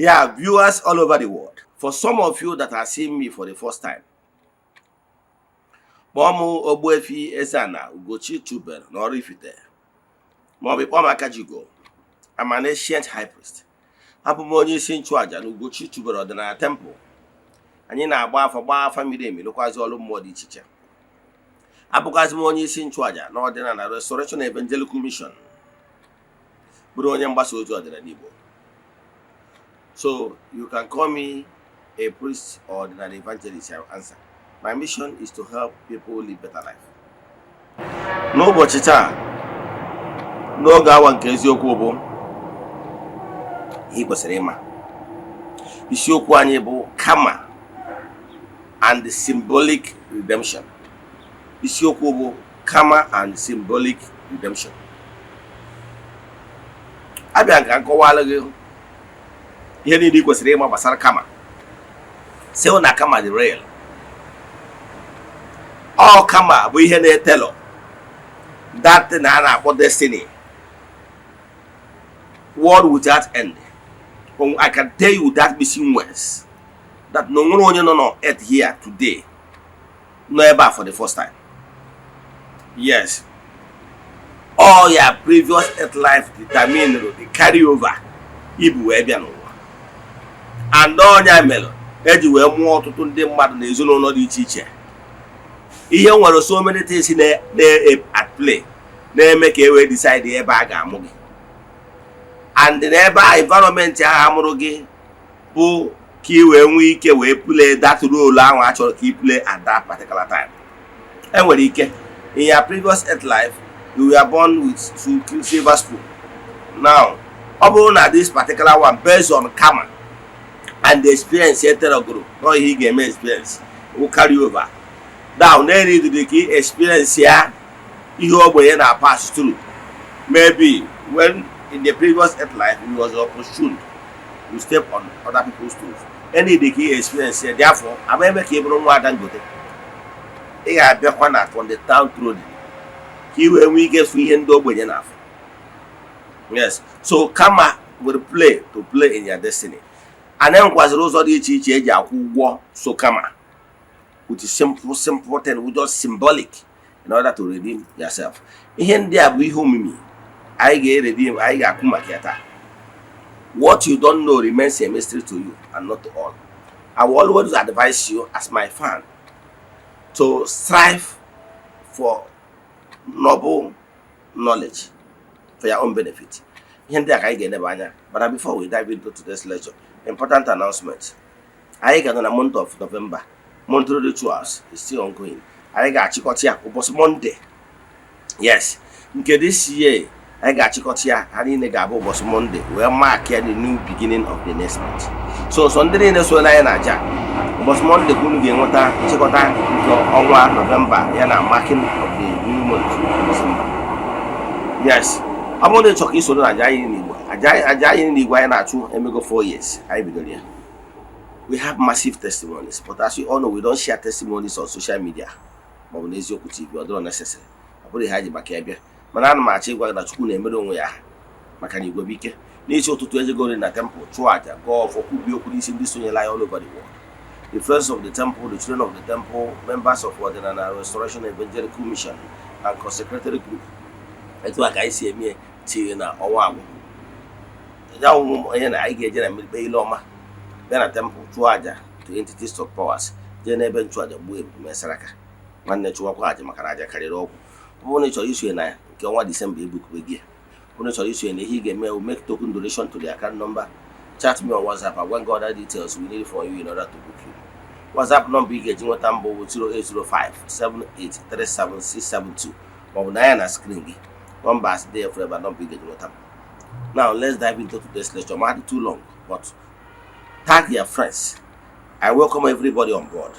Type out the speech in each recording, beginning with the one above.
Yeah, viewers all over the world. For some of you that are seeing me for the first time, Momu Ogbuefi Ezeana, ugochitubelu na Oraifite. Mobi Akajigo. I'm an ancient high priest. Abụ m onye isi nchụaja na ugochitubelu ọdịnala temple. Anyị na-agba afa miri emi lụkwazi ọrụ mmụọ dị iche iche. Abụkwazi m onye isi nchụaja na ọdịnala Restoration Evangelical Mission. Bụrụ onye mgbasa ozi ọdịnala Igbo. So you can call me a priest or an evangelist. I will answer. My mission is to help people live better life. N'ụbọchị taa, n'oge awa nke eziokwu bụ ihe kwesịrị ịma. Isiokwu anyị bụ karma and the symbolic redemption. Isiokwu bụ karma and symbolic redemption. Abịa ka nkọwalụ gị ihe niile kwesịrị ịma gbasara karma. Sị na karma dị real. All karma bụ ihe na-etelo that thing a na-akpọ destiny. Word without end. I can tell you that missing words that no nwere onye nọ on earth here today no ever for the first time. Yes. All your previous earth life determine the carry over ibu wee bịa n'ụwa. And onye melo eji wee mụọ ọtụtụ ndị mmadụ na ezinụlọ dị iche iche. Ihe nwere so many things at play na-eme ka e wee decide ebe a ga-amụ gị. And n'ebe environment ahụ amụrụ gị bụ ka i wee nwee ike wee play that role ahụ a chọrọ ka i play at that particular time. Enwere ike in your previous earth life you were born with silver spoon. Now ọ bụrụ na this particular one based on karma and the experience eterogoro no ihe ị ga-eme experience will carry over. Now need the key experience here ihe ogbenye na pass through. Maybe when in the previous earth life you was opportune you step on other people's toes. Any the key experience here, therefore I'm able to bụrụ nwa Dangote. Ị ga-abịakwa na on the town road ka iwe nwee ike fụ ihe ndị ogbenye na-afụ. Yes, so karma will play in your destiny. And then nkwaziri ụzọ dị iche iche eji akwụ ụgwọ so karma, which is simple thing, with just symbolic in order to redeem yourself. Ihe ndị a bụ ihe omimi anyị ga-redeem, anyị ga-akwụ maka ya taa. What you don't know remains a mystery to you and not to all. I will always advise you as my fan to strive for noble knowledge for your own benefit. Ihe ndị a ka anyị ga-eneba anya. But before we dive into today's lecture, important announcement. Anyị ga-anọ na month of November. Monthly rituals is still ongoing. I got Chikotia was Monday. Yes, nke this year I got Chikotia and in the Gabo was Monday. We're marking the new beginning of the next month. So Sunday in the Sola and Aja was Monday going to water Chikota on November and I'm marking of the new month of December. Yes, I'm on the Choki Sola Ajay in the Guayana and we go 4 years. I be there. We have massive testimonies, but as you all know, we don't share testimonies on social media. But when it's your TV, we don't necessary. I put the high back here. But I'm not going to school and middle way. Makani go bike. Nature to 2 years ago in the temple, Chuaja, go for Kubio police in this lie all over the world. The friends of the temple, the children of the temple, members of Eze-Ana Restoration Evangelical Mission, and consecrated group. It's like I see me, Tina, or Wago. I get a Loma. Then a temple Chuaja to entities of powers. Then eventually Bueb Mesaraka. One natural quaja Makaraja carried over. Only to issue and I can one December book we give. Only to issue and he will make token donation to the account number. Chat me on WhatsApp and when God details we need for you in order to book you. WhatsApp number getting what number 0805 7837672. But Diana screen. Numbers there forever not big getting what. Now let's dive into today's lecture. I had too long, but tag your friends. I welcome everybody on board.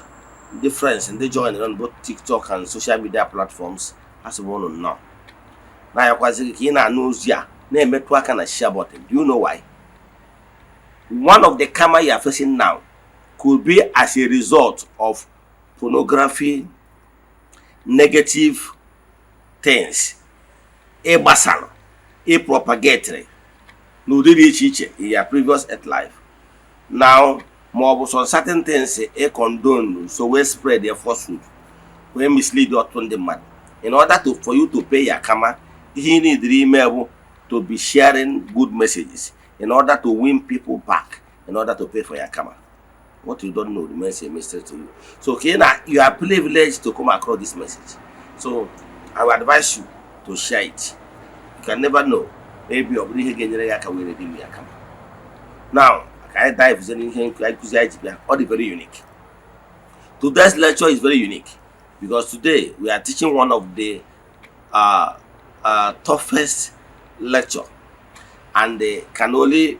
The friends and they join on both TikTok and social media platforms as we want to know. Now you're quite news here. Name it work and share button. Do you know why? One of the karma you are facing now could be as a result of pornography, negative things, a basal, a propagatory, no in your previous earth life. Now, more some certain things a condone, so we spread their falsehood, we mislead or turn the man. In order to for you to pay your kama, he need the email to be sharing good messages in order to win people back, in order to pay for your kama. What you don't know remains a mystery to you. So, okay, now you are privileged to come across this message. So, I would advise you to share it. You can never know. Maybe you're really getting a kama. Now, I dive in all the very unique. Today's lecture is very unique because today we are teaching one of the toughest lecture, and they can only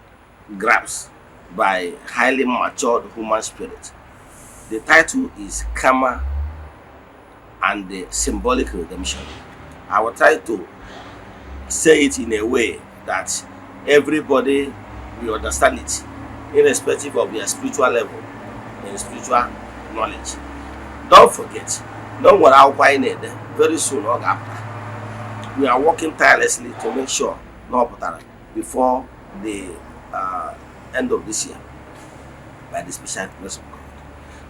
grasp by highly matured human spirit. The title is Karma and the Symbolic Redemption. I will try to say it in a way that everybody will understand it, irrespective of their spiritual level and spiritual knowledge. Don't forget, don't worry how quiet very soon we are working tirelessly to make sure before the end of this year by the special grace of God.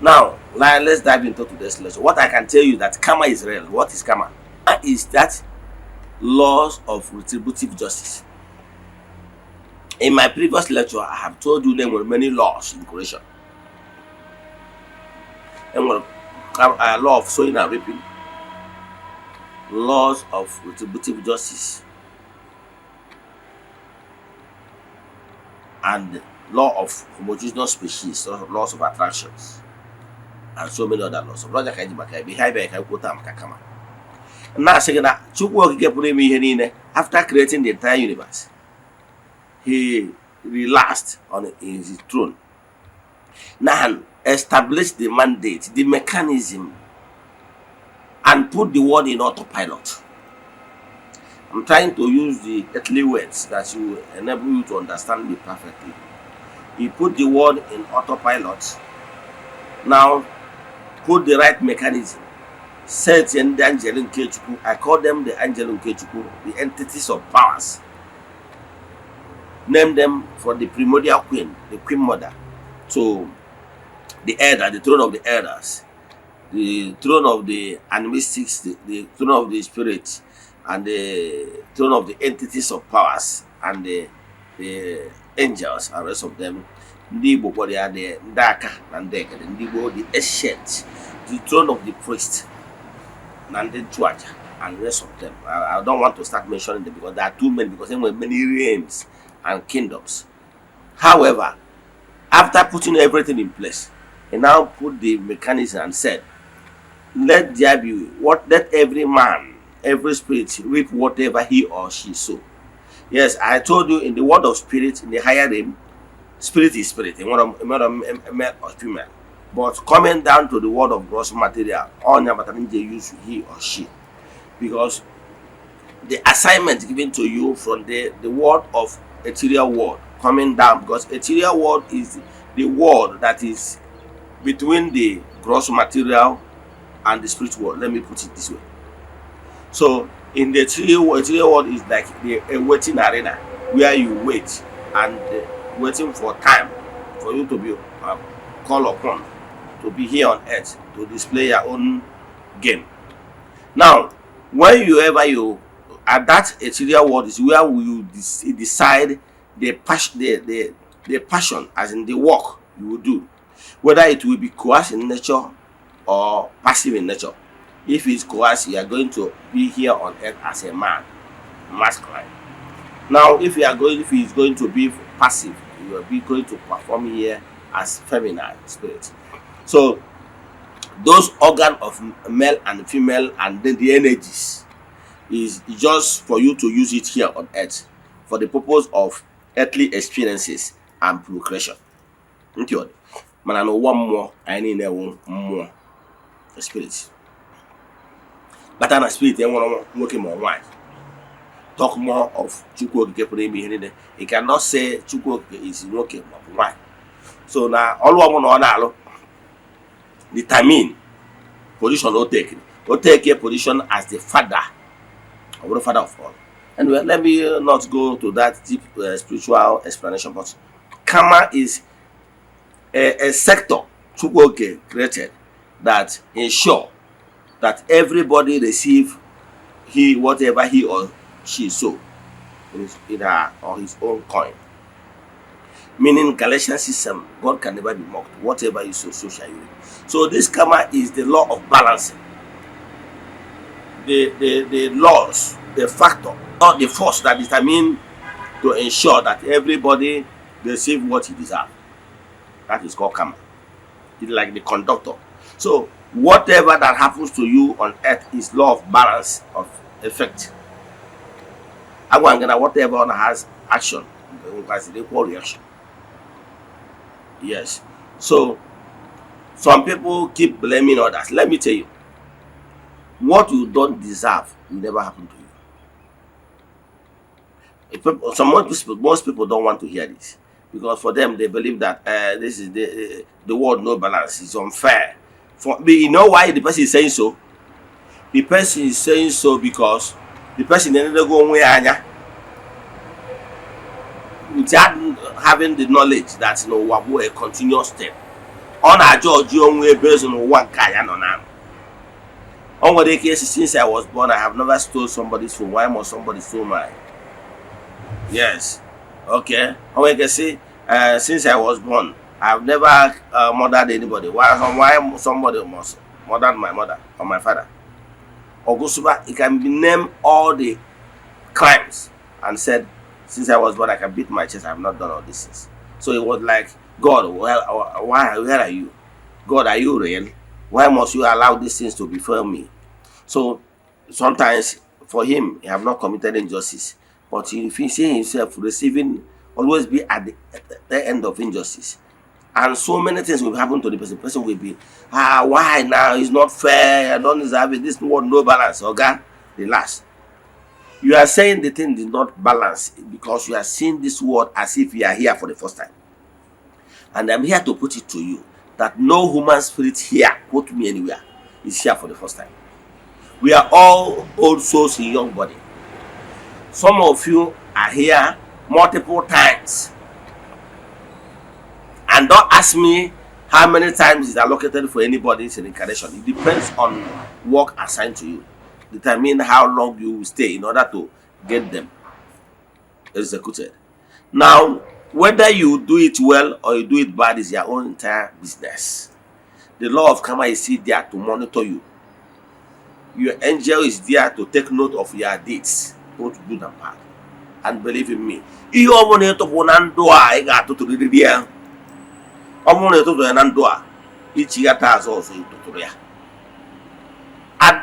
Now, let's dive into today's lesson. What I can tell you that karma is real. What is karma? Is that laws of retributive justice. In my previous lecture, I have told you there were many laws in creation. There were law of sowing and reaping, laws of retributive justice, and law of homogeneous species, laws of attractions, and so many other laws. Now, after creating the entire universe, he relaxed on his throne. Now, established the mandate, the mechanism, and put the world in autopilot. I'm trying to use the earthly words that will enable you to understand me perfectly. He put the world in autopilot. Now, put the right mechanism. Set in the angel in Kechuku. I call them the angel in Kechuku, the entities of powers. Name them for the primordial queen, the queen mother, to the elder, the throne of the elders, the throne of the animistics, the throne of the spirits, and the throne of the entities of powers, and the angels and rest of them. The Daka and the ancient, the throne of the priest, and the judge, and the rest of them. I don't want to start mentioning them because there are too many, because there were many realms and kingdoms. However, after putting everything in place, he now put the mechanism and said, let there be let every man, every spirit reap whatever he or she sow. Yes, I told you in the world of spirit, in the higher realm, spirit is spirit, male or female. But coming down to the world of gross material, all they use he or she. Because the assignment given to you from the world of ethereal world coming down, because ethereal world is the world that is between the gross material and the spiritual world. Let me put it this way. So in the ethereal world is like a waiting arena where you wait and waiting for time for you to be called upon to be here on earth to display your own game. Now, when you at that ethereal world is where you decide the passion, as in the work you will do, whether it will be coerced in nature or passive in nature. If it's coerced, you are going to be here on earth as a man, masculine. Now, if he is going to be passive, you will be going to perform here as feminine spirit. So those organs of male and female and then the energies is just for you to use it here on earth for the purpose of earthly experiences and procreation. Okay. Man, I know one more. I need one more spirit. But I'm a spirit. I want to work more wine. Talk more of Chukwu. He cannot say Chukwu is working more wine. So now all I want to know determine position or take a position as the father or the father of all. Anyway, let me not go to that deep spiritual explanation, but karma is a sector Chukwuoke created that ensure that everybody receive whatever he or she sow in her or his own coin. Meaning Galatian system, God can never be mocked. Whatever you sow, so shall you reap. So this karma is the law of balancing. The laws, the factor, or the force that determine to ensure that everybody receive what he deserves. That is called karma. It's like the conductor. So whatever that happens to you on earth is law of balance of effect. Whatever has action has an equal reaction. Yes. So some people keep blaming others. Let me tell you, what you don't deserve will never happen to you. Most people don't want to hear this, because for them they believe that this is the world no balance, is unfair. You know why the person is saying so? The person is saying so because the person didn't go without having the knowledge that a continuous step. On a judge your way based on one kaya no now. On what case, since I was born, I have never stole somebody's phone. Why must somebody steal mine? Yes. Okay. I can say, since I was born, I have never murdered anybody. Why somebody must murder my mother or my father? Ogusuba, it can be named all the crimes and said, since I was born, I can beat my chest. I have not done all these things. So it was like, God, where are you? God, are you real? Why must you allow these things to befall me? So sometimes for him, he have not committed injustice. But if he see himself receiving, always be at the end of injustice. And so many things will happen to the person. The person will be, why now? It's not fair. I don't deserve it. This world no balance. Okay? Relax. You are saying the thing is not balanced because you are seeing this world as if you are here for the first time. And I'm here to put it to you that no human spirit here, put me anywhere, is here for the first time. We are all old souls in young body. Some of you are here multiple times. And don't ask me how many times is allocated for anybody's reincarnation. It depends on work assigned to you. Determine how long you will stay in order to get them executed. Now, whether you do it well or you do it bad is your own entire business. The law of karma is still there to monitor you. Your angel is there to take note of your deeds, both good and bad. And believe in me, I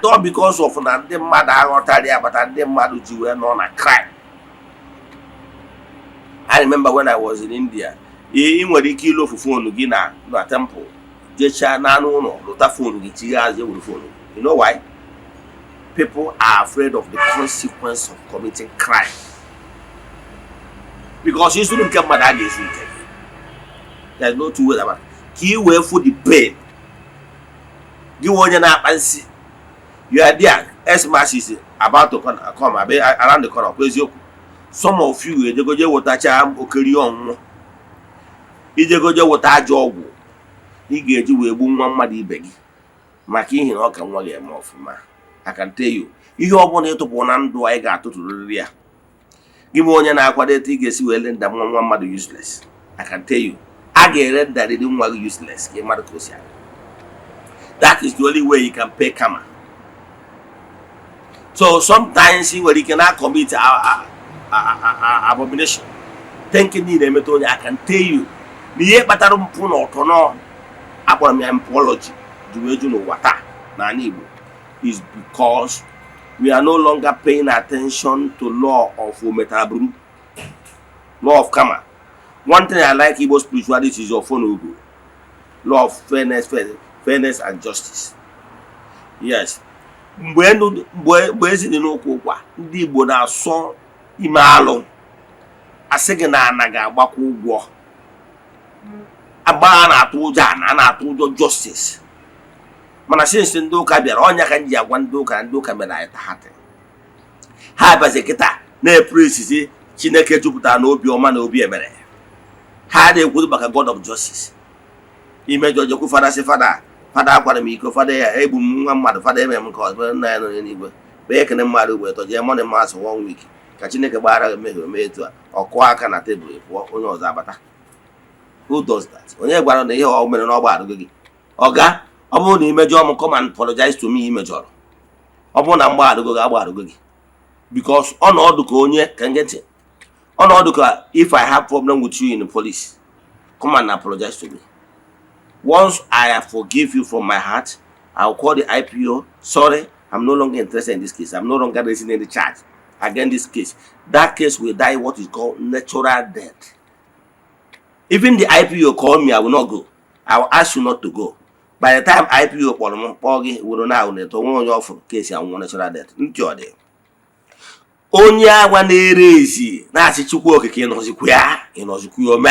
thought because of the mother I got there, but I didn't mad with you and on a crime. I remember when I was in India, in what kilo for phone Gina, no temple. You know why? People are afraid of the consequence of committing crime. Because you shouldn't come mad against you. There's no two ways about it. Key way for the pain. You want your nap and see. You are there. S-Mass is about to come around the corner. Some of you, they go to water charm or carry on. If they go to water job, he gave you a boom one muddy beggy. Making him all can one year more from I can tell you. If you want to one and do I got to the rear. Give me one and I quite gets well and that one mother useless. I can tell you. I get read that they didn't want useless. That is the only way you can pay karma. So sometimes when you cannot commit abomination, thinking in the method, I can tell you, the Batarum Puno Tono upon my apology, the regional water, Nanibu, is because we are no longer paying attention to law of Metabru, law of karma. One thing I like Igbo spirituality is your phone, law of fairness and justice. Yes. Mgbe ezi dị n'okwu kwa ndị Igbo na-asọ ime alụ asị gị na ana ga-agbakwa ụgwọ agba na-atụ ụjọ a na-atụ ụjọ justice mana since ndị ụka bịara ọnya ka nji agwa ndị ụka mere anyị tahatị ha abazi kịta na-epresizi Chineke jupụtara n'obi ọma na obi ebere ha na-ekwu maka God of justice imejọ jekwu fada si fada akwara m iko fada ya egbu m nwa mmadụ fada eme m nke ọzọ nna ya nọ n'eluigwe bee ekene mmadụ ugbo eto jee mọni mas 1 week ka Chineke gbara emehie ome etu a ọkụọ aka na tebụl pụọ onye ọzọ abata. Who does that? Onye gwara na ihe ọ mere n'ọgba arụgo gị ọga ọ bụrụ na imejọ m come and apologize to me imejọrọ ọ bụrụ na mgba arụgo gị agba arụgo gị because ọnọdụ ka onye ka ngeti ọnọdụ ka if I have problem with you in the police come and apologize to me. Once I forgive you from my heart, I'll call the IPO. Sorry, I'm no longer interested in this case. I'm no longer raising any charge against this case. That case will die what is called natural death. Even the IPO call me, I will not go. I will ask you not to go. By the time IPO call me, we don't know to one of case I want natural death. Njode. Onye agwa na-erezi na-asị Chukwu okike ịnọzikwu ome.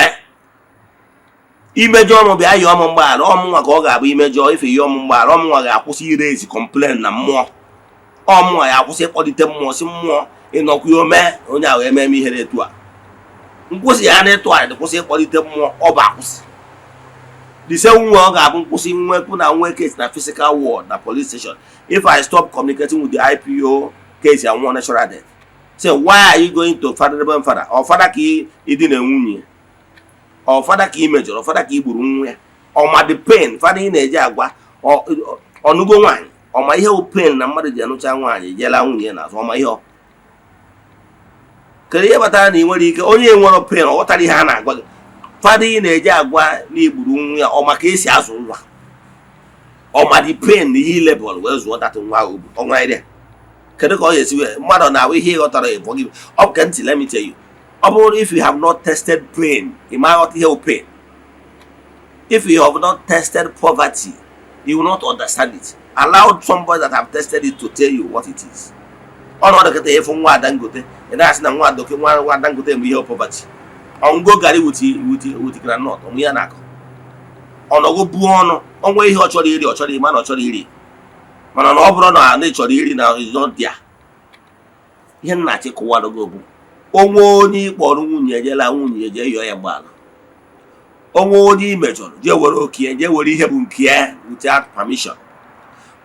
Imejọ ọmụ bịa yọọ ọmụ mgbaghara ọmụnwa ka ọ ga-abụ imejọ ife yọọ ọmụ mgbaghara ọmụnwa ga-akwụsị irezi complain na mmụọ ọmụnwa ya akwụsị ịkpọlite mmụọ si mmụọ ịnọkwu ome onye ahụ ememe ihe na-etu a nkwụsị ya na-etu a kwụsị ịkpọlite mmụọ ọ bụ akwụsị dise nwa ọ ga-abụ nkwụsị nwekwu na nwe case na physical world na police station. If I stop communicating with the IPO case and one natural death, say why are you going to father or father ka ịdị na nwunye or father ka imejọrọ father ka igburu nwa ya ọma the pain father ị na-eje agwa ọnụgo nwaanyị ọma ihe o pain na mmadụ ji anụcha nwaanyị jela nwunye na azụ ọma ihe ọ kedu ihe batara na ị nwere ike onye nwere pain ọ ghọtara ihe a na-agwa gị father ị na-eje agwa na igburu nwa ya ọma ka esi azụ nwa ọma the pain na ihe level wee zụọ data nwa ahụ ọnwa ire kedu ka ọ ga-esi wee mmadụ na-ahụ ihe ịghọtara ịbọ gị ọ bụ ka ntị let me tell you. If you have not tested pain, you might not hear pain. If you have not tested poverty, you will not understand it. Allow somebody that have tested it to tell you what it is. Ọnọdụ kịta efu nwa Dangote na-asị na nwa Dangote mgbe ihe poverty. Ọngo gari wuti granọt ọmụ ya na-akọ ọnọgo buo ọnụ onwe ihe ọ chọrọ iri ọ chọrọ iri mana ọ chọrọ iri mana na ọ bụrụ na a na-echọrọ iri na ịzọdịa ihe nna-achị kụwadogo bụ onwe onye kpọrọ nwunye ejela nwunye eje yọọ ya mgbaala onwe onye imejọrọ jee were okie jee were ihe bụ nke ya without permission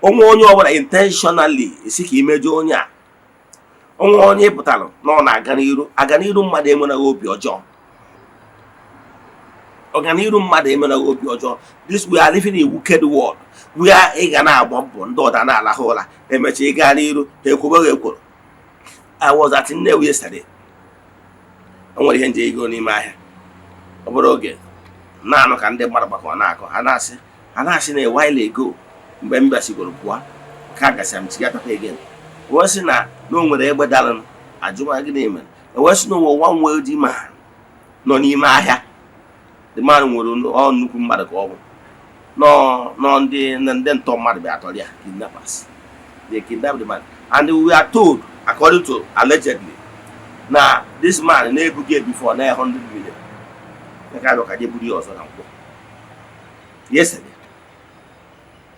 onwe onye ọbụla intentionally esi ka imejọ onye a onwe onye pụtara na ọ na-aga n'iru mmadụ enweghị obi ọjọọ ọganiru mmadụ enweghị obi ọjọọ. This we are living in a wicked world where ị ga na-agba mbọ ndị ọda na-alahụ ụra emecha ị gaa n'iru ekwubeghị ekworo. I was at Nnewi yesterday. O nwere ihe nje ego n'ime ahịa ọ bụrụ oge na-anụ ka ndị mmadụ gbakọ na-akọ ha na-asị na a while ago mgbe m bịasigoro pụọ ka gasị m chigata again wee sị na o nwere egbe dara ajụma gị na-eme wee sị na onwe nwa nwe ojii ma nọ n'ime ahịa the man nwere nnukwu mmadụ ka ọ bụ nọ ndị ntọ mmadụ bịa atọrọ ya kidnappers. They kidnapped the man and we are told according to allegedly na this man na-ebuga before na 100 million ka ka je buru ya ọzọ na nkwụ yesterday.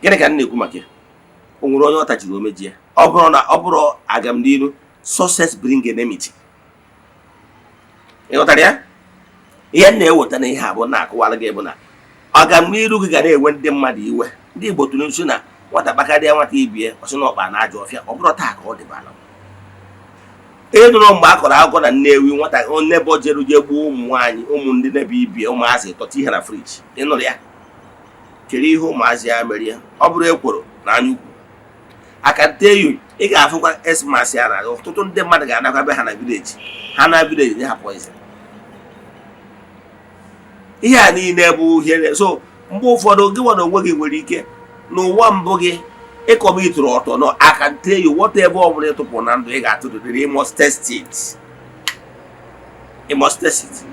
Gịnị ka m na-ekwu maka ya? O nwere onye ọ tachiri omeji ya ọ bụrụ agam n'iru success bring enmity. Ịghọtara ya? Ihe na-eweta na ihe abụ na-akụwara gị bụ na agam n'iru gị ga na-ewe ndị mmadụ iwe. Ndị Igbo tụrụ nso na nwata kpakarịa nwata ibie ọsị na ọkpa na-ajọ ọfịa ọ bụrụ taa ka ọ dịbala ịnụrụ mgbe a kọrọ akụkọ na Nnewi nwata onye bụ jeru je gbuo ụmụ nwaanyị ụmụ ndị nebe ibie ụmụazị tọta ihe na friji. Ịnụrụ ya kere ihe ụmụazị ya mere ya ọ bụrụ ekworo na anya ukwu aka teyu ị ga-afụkwa esmas ya na ọtụtụ ndị mmadụ ga-anakwa be ha na vileji nye ha poison. Ihe a niile bụ ihe so mgbe ụfọdụ gị nwa na onwe gị nwere ike n'ụwa mbụ gị ịkọba ịtụrụ ọtọ no I can tell you whatever ọ bụla ịtụpụ na ndụ ị ga-atụrịrị you must test it. You must test it.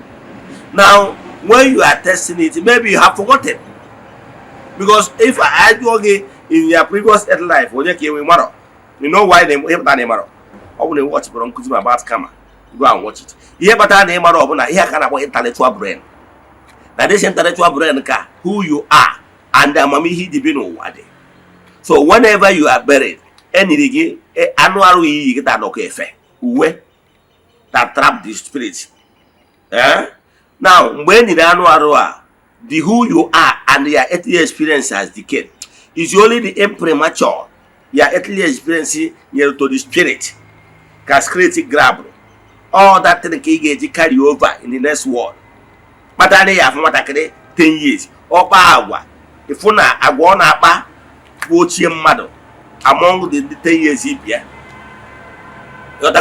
Now when you are testing it maybe you have forgotten because if I do gị in your previous life onye ka enwe maro you know why they ịpụta na ịmarọ ọ bụ na watch bụrụ nkụzi m about karma go and watch it. Ihe kpatara na ịmarọ ọ bụ na ihe ka na-akpọ intellectual brain na this intellectual brain ka who you are and amamihe dị bi n'ụwa dị. So whenever you are buried, eniri anụ arụ iyi gị ta nọkọ efe uwe that trap the spirit. Now mgbe eniri anụ arụ a the who you are and your earthly experience has decayed. It's only the impremature, your earthly experience near to the spirit, can create grab all that thing can carry over in the next world. But I have what I can 10 years or power. If one I want to watch your mother among the 10 years here. Man,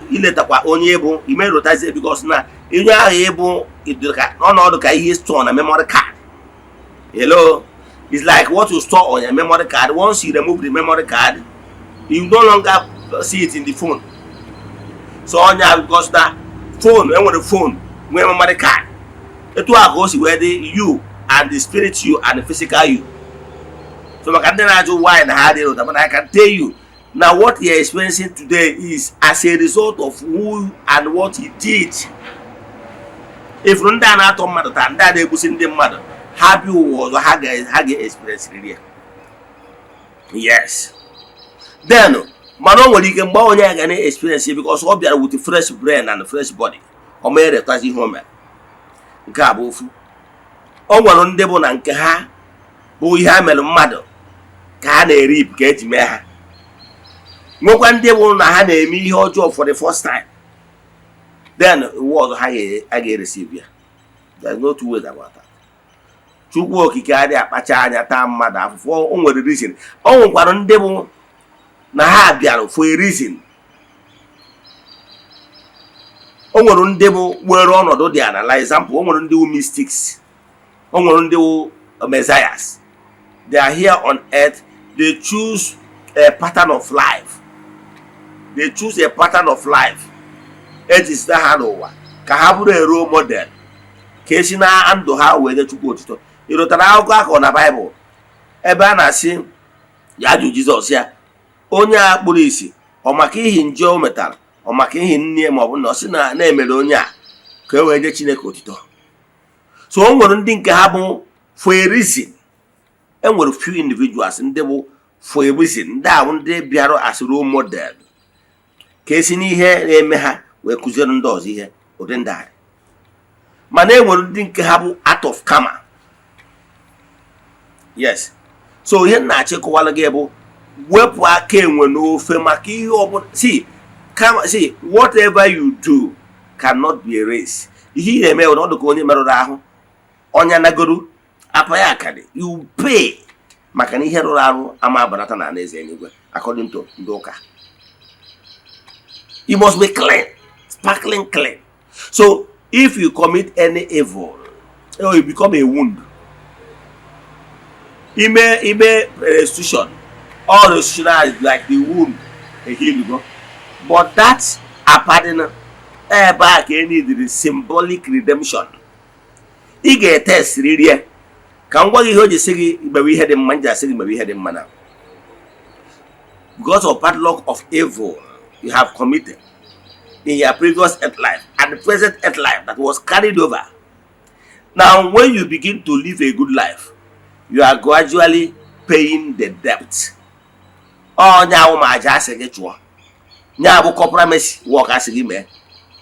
you let up only able, you may rotate it because now you are able to all the guy store on a memory card. Hello, it's like what you store on your memory card. Once you remove the memory card, you no longer see it in the phone. So on your because that phone, when the phone, when memory card, it will go see where the you and the spirit you and the physical you. So I can tell you why and how they wrote, but I can tell you. Now, what you're experiencing today is as a result of who and what he did. If you don't know matter, that they was in the matter, happy was or how you experience it. Yes. Then, man, you can buy any experience because all there with the fresh brain and the fresh body. Or may the touchy home. Gabofu. Oh, one on devil and Kaha, boy, hammer mother. Can a reap get me? No one day won't have a me your job for the first time. Then it was high I get receive you. There's no two ways about that. Two work he carry a pachanya tam mother for only the reason. Oh, one devil na for a reason. Oh, one devil were on or the analyze example, one do mystics. Oh, one do messiahs. They are here on earth, they choose a pattern of life. They choose a pattern of life. It is the handover. Kahabure a role model. Keshina and do how whether to go to. You don't allow on a Bible. Eze-Ana say, Yaju Jesus ya. Onya polisi. O maki in Joe metal. O maki in near Mobusina name Elonia. Kawe de Chinekotito. So on one thing happen for a reason. And with a few individuals in devil for a reason. That one day be as a role model. Kesini here, meha, where Kuzeron does here, or then die. My name will think habu out of karma. Yes. So here na check while gable, where came when no femaki or see, come see, whatever you do cannot be erased. You hear me not the Goni Marodaho, Onyanaguru, Apayakade, you pay Makani Herorano, Amabaratana anywhere, according to Doka. You must be clean, sparkling clean. So if you commit any evil, or you become a wound, it may restitution. All restitution is like the wound, a healing. But that's a pardon. Back any the symbolic redemption. You get a test really. Can what you heard you say, but we had a man just saying, but we had a man. Because of padlock of evil you have committed in your previous earth life and the present earth life that was carried over. Now, when you begin to live a good life, you are gradually paying the debt. Oh, now my just get you. Now, about compromise work as a game.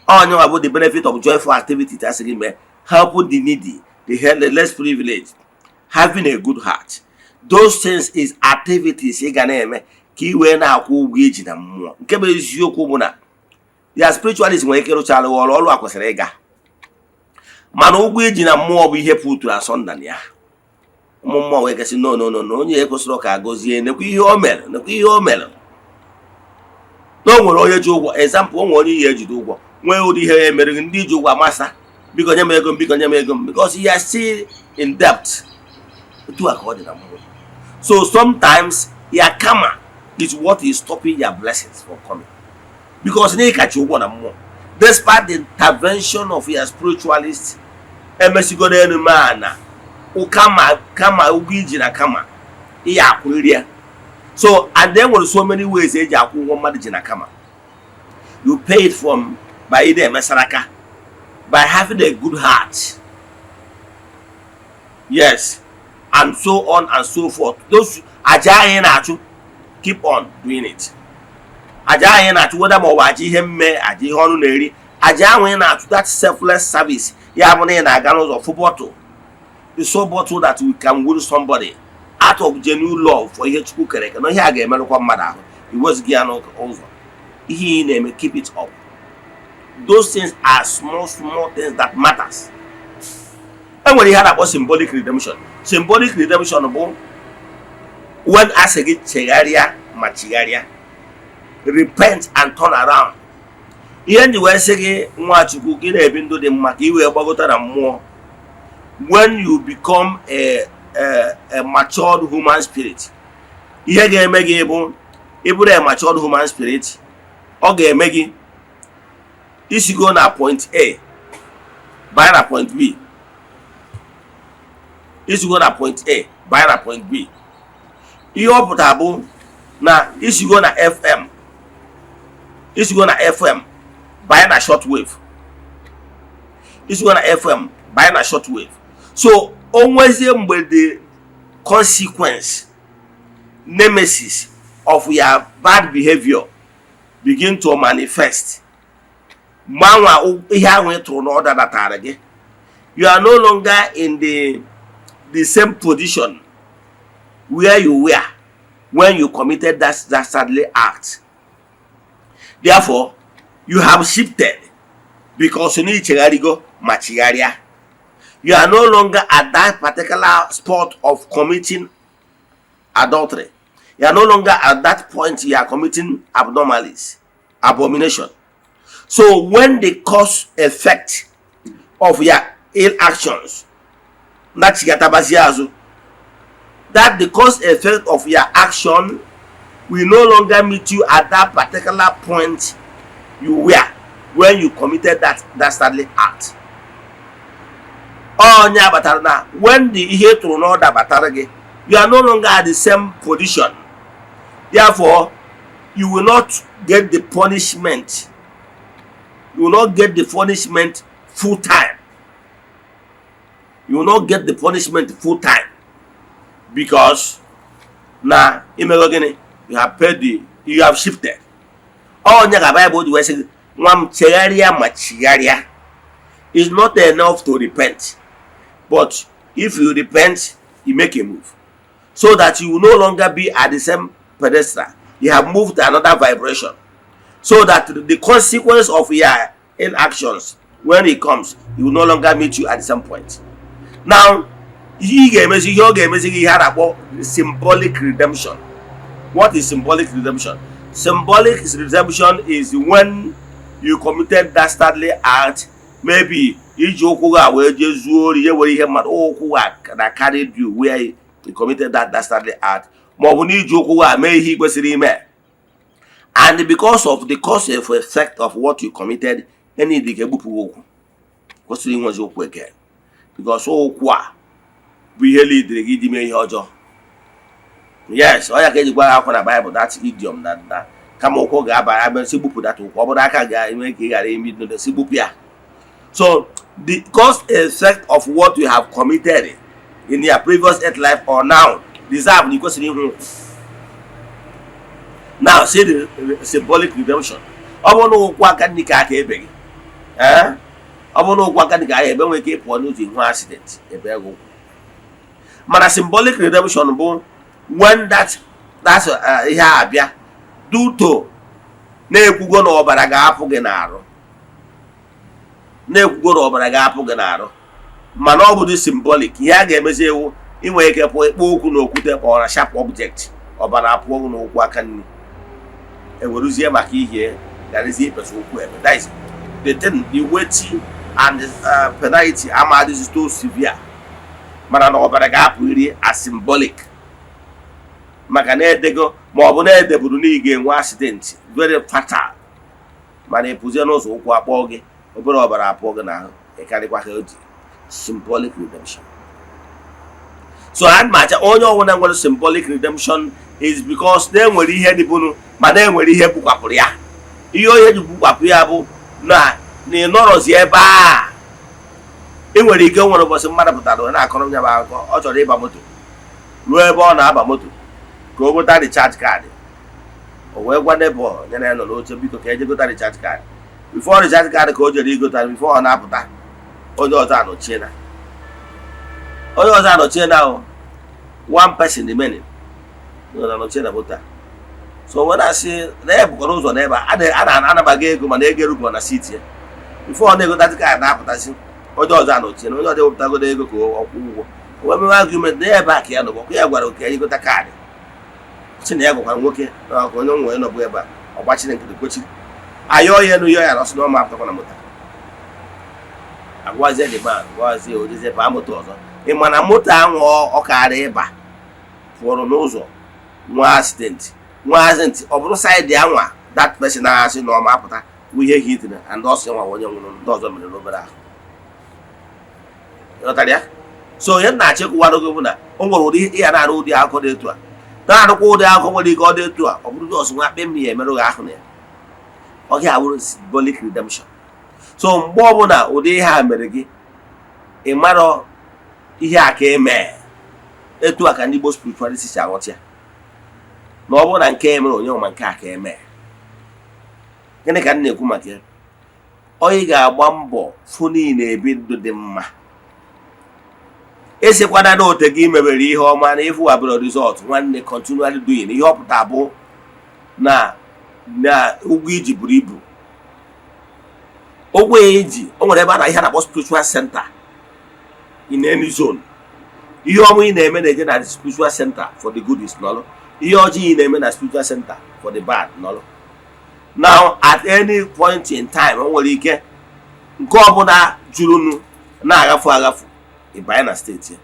Oh, no, about the benefit of joyful activity as a game. Helping the needy, the less privileged, having a good heart. Those things is activities. You can kiwe na ku wage na mmụọ nke bụ eziokwu bụ na ya spiritualism nwere ike rụchala ọrụ a kwesịrị ịga mana ụgwọ eji na mmụọ bụ ihe pụtụrụ asọnda ya ụmụ mmụọ wee gasị no onye ekwesịrị ka agọzie nekwa ihe o mere no nwere onye ji ụgwọ example o nwere onye ihe ejide ụgwọ nwee ụdị ihe mere ndị ji ụgwọ amasa biko nye m ego because he is still in debt to according to mmụọ. So sometimes your karma is what is stopping your blessings from coming. Because despite the intervention of your spiritualists, so, and there were so many ways you pay it from by either Masaraka, by having a good heart. Yes, and so on and so forth. Those Ajayi keep on doing it. Ajayi na to whether more waji him me aji honu neri. Ajayi na to that selfless service. Ya money na ganos of football. is so bottled that we can win somebody out of genuine love for ihe Chukwu kere eke. No ihe a ga-emerụkwa mmadụ ahụ. He was given over. He name keep it up. Those things are small things that matters. And when he had about symbolic redemption bụ when as again chegaria machigaria, repent and turn around. Ihe ndị wee sị gị Nwachukwu gị na-ebi ndụ dị mma ka i wee gbagota na mmụọ. When you become a matured human spirit, ihe ga-eme gị bụ ịbụrụ a matured human spirit, ọ ga-eme gị isi go na point A banye na point B. Isi go na point A banye na point B. Ihe ọ pụtara bụ na isi go na FM. Isi go na FM banye na short wave. Isi go na FM banye na short wave. So onwezie mgbe the consequence, nemesis of your bad behavior begin to manifest. Manwa ihe ahụ ịtụrụ n'ọda datara gị. You are no longer in the same position where you were when you committed that sadly act. Therefore, you have shifted because you need chegarigo machigaria. You are no longer at that particular spot of committing adultery. You are no longer at that point you are committing abnormalities, abomination. So when the cause effect of your ill actions, that the cause effect of your action will no longer meet you at that particular point you were when you committed that sadly act. Oh, when the ihe to know that you are no longer at the same position. Therefore, you will not get the punishment. You will not get the punishment full time. You will not get the punishment full time because now you have paid you have shifted. Oh, Bible is not enough to repent. But if you repent, you make a move so that you will no longer be at the same pedestal. You have moved to another vibration so that the consequence of your inactions, when it comes, it will no longer meet you at the same point. Now, symbolic redemption. What is symbolic redemption? Symbolic redemption is when you committed that sadly act, maybe that carried you where you committed that sadly act. And because of the cause of effect of what you committed, any because yes, all you can do is Bible. That's idiom that come on, that so the cause effect of what you have committed in your previous life or now deserve the question. Now say the symbolic redemption. I want to walk at Nika Ebeg. I want to walk at Nika Ebeg when keep one losing one accident. But symbolic redemption when that's due to Nekugon or Baragapo Genaro. Nekugon or Baragapo Genaro. Manobu is symbolic. Yaga Meseo, in wake up no kute or a sharp object or Banapo no Wakan. A Woruzia Maki here, that is it, that is the thing, the weighty and penalty. This is too severe. Manano Baragap really are symbolic. Makane dego mobone de buruni game accident very fatal. Mane puzenos okwa poge obere obara poge na e karikwa healthy. Symbolic redemption. So and match onye ọwụna nwere symbolic redemption is because they nwere ihe dị bunu ma na nwere ihe bukwapụrụ ya. Ihe onye ji bukwapụ ya bụ na ịnọrọzi ebe a. E nwere ike nwere ụbọchị mmadụ pụtara na akọrọ nya ba ọ chọrọ ịba moto. Ruo ebe ọ na-aba moto. Go go the charge card. Or where one nebo, then I know because I go the charge card. Before the charge card, go to the go time before an apple. Oh, no, China. onye ọzọ anọchie na one person remaining anọchie na moto. So when I say na ebukọrọ ụzọ n'ebe a na-anabaga ego mana ego erugo na siti ya before ọ na-ego dati ka na-apụtasị onye ọzọ anọchie na onye ọzọ ewepụtagodo ego ka ọkwụ ụgwọ wee mewe argument na ebe a ka ya nọbụ ọkụ ya gwara oke ya egota kaadị si na ya gwakwara nwoke na ọkụ onye nwe nọbụ ebe a ọ gbachiri nkịtị kpochiri ayọ ya enu yọ ya na ọsọ na ọma apụtakwa na moto agwazie dị ma gwazie ojezie baa moto ọzọ ị ma na moto ahụ ọ karị ịba fụrụ n'ụzọ nwa accident ọ bụrụ saịdị anwa that person na-asị na ọma apụta bụ ihe hitere and ọsọ nwa onye nwụrụ ndị ọzọ mere n'obere ahụ ịghọtara ya. So ihe na-achịkwụwara gị bụ na o nwere ụdị ihe na-arụ ụdị akụkọ dị etu a na-arụkwa ụdị akụkọ nwere ike ọ dị etu a ọ bụrụ dị ọsọ nwa akpe mmiri emerụ gị ahụ na ya ọ gị abụrụ symbolic redemption. So mgbe ọbụla ụdị ihe a mere gị ị marọ ihe a ka eme etu a ka ndị Igbo spiritualist si aghọta ya na ọ bụrụ na nke emere onye ọma nke a ka eme. Gịnị ka m na-ekwu maka ya? Onye ga-agba mbọ fụ niile ebi ndụ dị mma esikwana na ote gị mebere ihe ọma na ịfụ abụrụ result nwanne continually doing ihe ọpụta bụ na ụgwọ iji buru ibu ụgwọ eji o nwere ebe a na ihe na-akpọ spiritual center in any zone. Ihe ọma ị na-eme na-eje na spiritual center for the good is nọlụ, ihe ọjọọ ị na-eme na spiritual center for the bad nọlụ. Now at any point in time o nwere ike nke ọbụla jurunu na-agafu agafu ịbanye na steeti ya.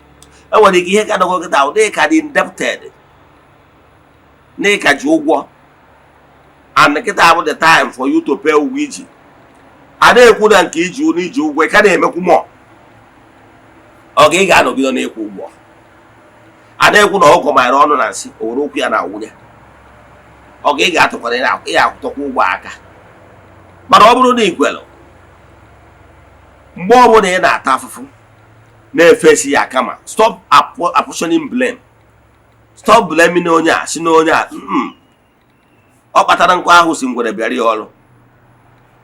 E nwere ike ihe ka dogo kịta ụdị ka dị indebted n'ịka ji ụgwọ and kịta bụ the time for you to pay ụgwọ iji a na-ekwu na nke iji ụgwọ ka na-emekwu mọ ọ ga ị ga-anọgide na-ekwu ụgwọ a na-ekwu na ọgọ mara ọnụ na nsị o were okwu ya na nwunye ọ ga ị ga-atụkwara ya akwụtọkwa ụgwọ aka. Mana ọ bụrụ na ikwelụ mgbe ọ bụla ị na-ata afụfụ na-efesi ya kama stop apportioning blame, stop blaming onye a si na onye a ọ kpatara nkwa ahụ si ngwere bịara ya ọrụ.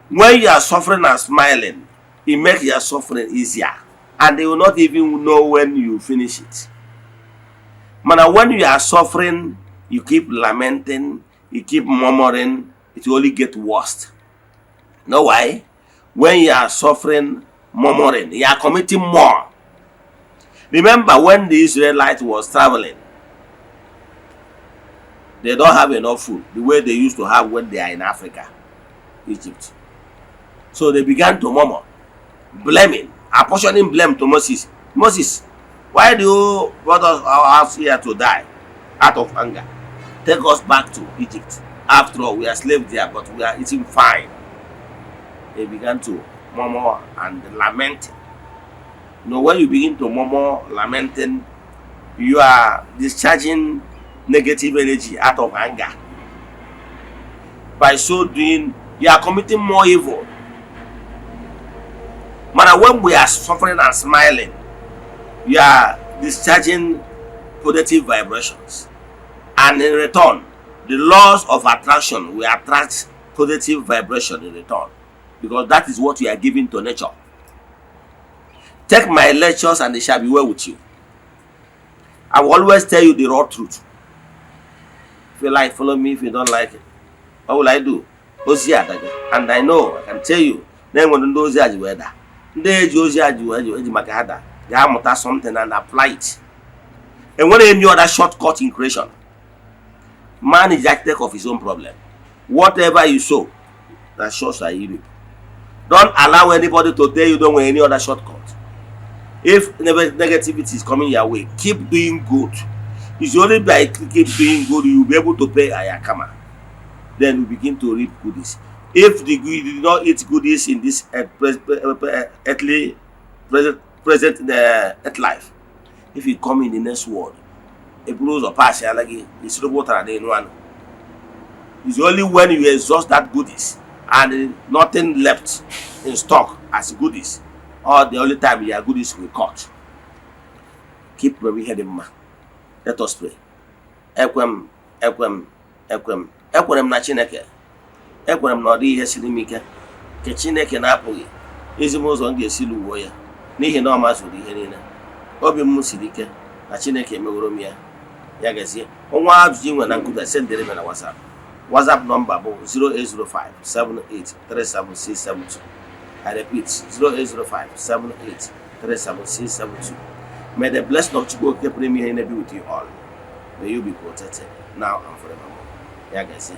When you are suffering and smiling, it makes your suffering easier and they will not even know when you finish it. But when you are suffering, you keep lamenting, you keep murmuring, it will only get worse. Know why? When you are suffering, murmuring, you are committing more. Remember when the Israelites was traveling, they don't have enough food the way they used to have when they are in Africa, Egypt. So they began to murmur, blaming, apportioning blame to Moses. Moses, why do you brought us here to die out of anger? Take us back to Egypt. After all, we are slaves there, but we are eating fine. They began to murmur and lament. You know, when you begin to murmur, lamenting, you are discharging negative energy out of anger. By so doing, you are committing more evil. But when we are suffering and smiling, you are discharging positive vibrations. And in return, the laws of attraction will attract positive vibration in return. Because that is what you are giving to nature. Take my lectures and they shall be well with you. I will always tell you the raw truth. If you like, follow me. If you don't like it, what will I do? And I know, I can tell you, then when those are weather, they something and apply it. And when any other shortcut in creation, man is the architect of his own problem. Whatever you sow, that shows are you. Don't allow anybody to tell you don't want any other shortcut. If negativity is coming your way, keep doing good. It's only by keep doing good you will be able to pay ayakama. Then you begin to reap goodies. If you do not eat goodies in this earthly present earth life, if you come in the next world, a bruise or pass it's only when you exhaust that goodies and nothing left in stock as goodies, or the only time your goodies will cut. Keep very head in mind. Let us pray. Ekwem na Chineke. Ekwem na ọdị ihe siri m ike ke Chineke na-apụghị ezigbo ụzọ m ga-esi lụọ ya n'ihi na ọ mazụrụ ihe niile. obi m siri ike na Chineke emeworo m ya. Ya gazie. Ọnwa ajụjụ nwe na nkuda sendere m na WhatsApp. WhatsApp number bụ 08057837672. I repeat, 08057837672. May the blessing of Chukwu Premier be with you all. May you be protected now and forevermore. Ya gazie.